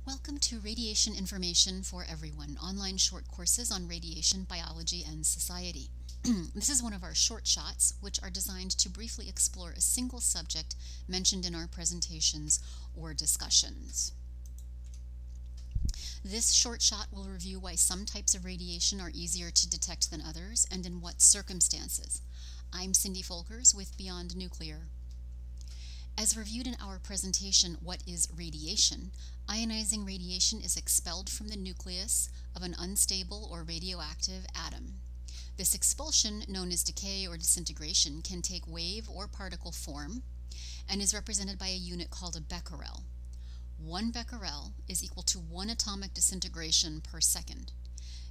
Welcome to Radiation Information for Everyone, online short courses on radiation, biology, and society. This is one of our short shots, which are designed to briefly explore a single subject mentioned in our presentations or discussions. This short shot will review why some types of radiation are easier to detect than others, and in what circumstances. I'm Cindy Folkers with Beyond Nuclear. As reviewed in our presentation, What is Radiation? Ionizing radiation is expelled from the nucleus of an unstable or radioactive atom. This expulsion, known as decay or disintegration, can take wave or particle form and is represented by a unit called a becquerel. 1 becquerel is equal to 1 atomic disintegration per second.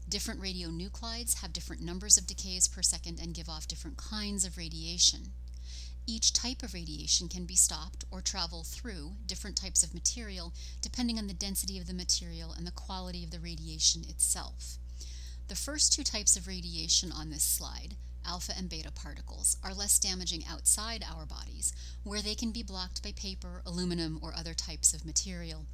Different radionuclides have different numbers of decays per second and give off different kinds of radiation. Each type of radiation can be stopped or travel through different types of material depending on the density of the material and the quality of the radiation itself. The first 2 types of radiation on this slide, alpha and beta particles, are less damaging outside our bodies, where they can be blocked by paper, aluminum, or other types of material.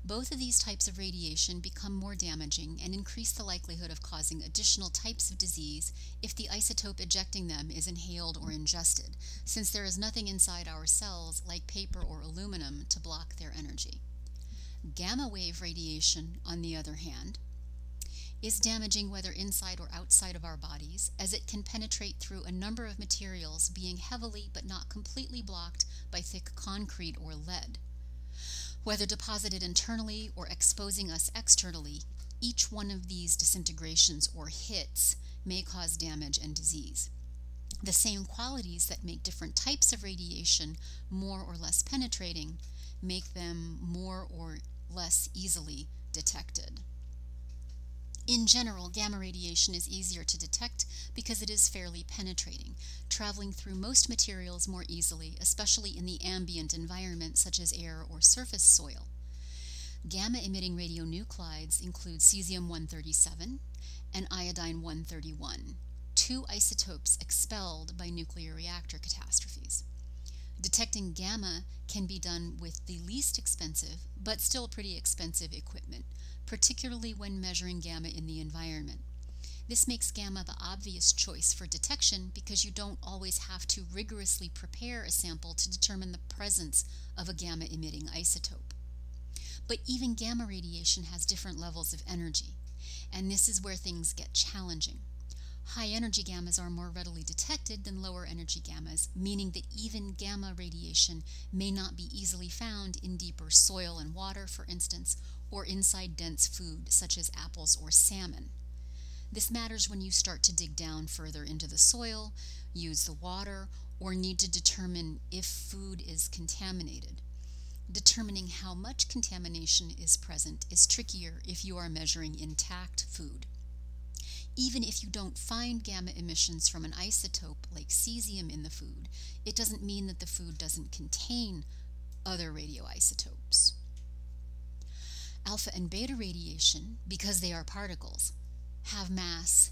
Both of these types of radiation become more damaging and increase the likelihood of causing additional types of disease if the isotope ejecting them is inhaled or ingested, since there is nothing inside our cells, like paper or aluminum, to block their energy. Gamma wave radiation, on the other hand, is damaging whether inside or outside of our bodies, as it can penetrate through a number of materials, being heavily but not completely blocked by thick concrete or lead. Whether deposited internally or exposing us externally, each one of these disintegrations or hits may cause damage and disease. The same qualities that make different types of radiation more or less penetrating make them more or less easily detected. In general, gamma radiation is easier to detect because it is fairly penetrating, traveling through most materials more easily, especially in the ambient environment such as air or surface soil. Gamma-emitting radionuclides include cesium-137 and iodine-131, 2 isotopes expelled by nuclear reactor catastrophes. Detecting gamma can be done with the least expensive, but still pretty expensive equipment, particularly when measuring gamma in the environment. This makes gamma the obvious choice for detection because you don't always have to rigorously prepare a sample to determine the presence of a gamma-emitting isotope. But even gamma radiation has different levels of energy, and this is where things get challenging. High-energy gammas are more readily detected than lower-energy gammas, meaning that even gamma radiation may not be easily found in deeper soil and water, for instance, or inside dense food, such as apples or salmon. This matters when you start to dig down further into the soil, use the water, or need to determine if food is contaminated. Determining how much contamination is present is trickier if you are measuring intact food. Even if you don't find gamma emissions from an isotope like cesium in the food, it doesn't mean that the food doesn't contain other radioisotopes. Alpha and beta radiation, because they are particles, have mass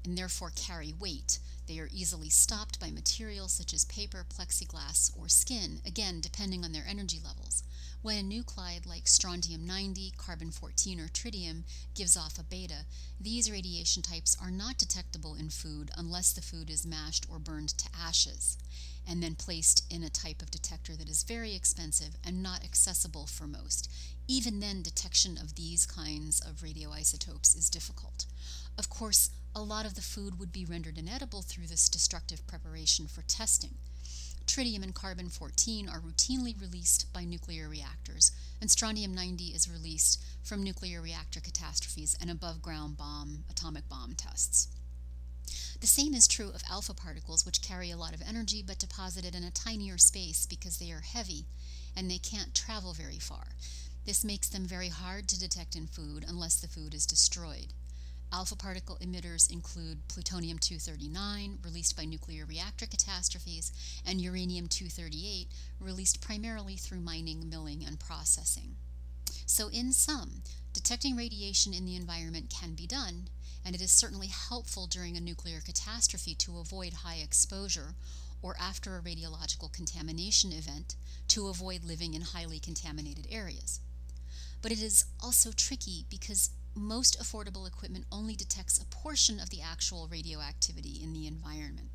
and therefore carry weight. They are easily stopped by materials such as paper, plexiglass, or skin, again depending on their energy levels. When a nuclide like strontium-90, carbon-14, or tritium gives off a beta, these radiation types are not detectable in food unless the food is mashed or burned to ashes, and then placed in a type of detector that is very expensive and not accessible for most. Even then, detection of these kinds of radioisotopes is difficult. Of course, a lot of the food would be rendered inedible through this destructive preparation for testing. Tritium and carbon-14 are routinely released by nuclear reactors, and strontium-90 is released from nuclear reactor catastrophes and above-ground atomic bomb tests. The same is true of alpha particles, which carry a lot of energy but deposited in a tinier space because they are heavy and they can't travel very far. This makes them very hard to detect in food unless the food is destroyed. Alpha particle emitters include plutonium-239, released by nuclear reactor catastrophes, and uranium-238, released primarily through mining, milling, and processing. So in sum, detecting radiation in the environment can be done, and it is certainly helpful during a nuclear catastrophe to avoid high exposure, or after a radiological contamination event, to avoid living in highly contaminated areas. But it is also tricky because most affordable equipment only detects a portion of the actual radioactivity in the environment.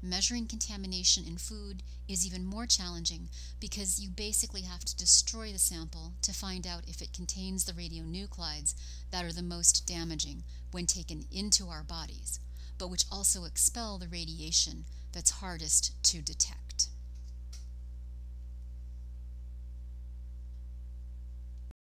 Measuring contamination in food is even more challenging because you basically have to destroy the sample to find out if it contains the radionuclides that are the most damaging when taken into our bodies, but which also expel the radiation that's hardest to detect.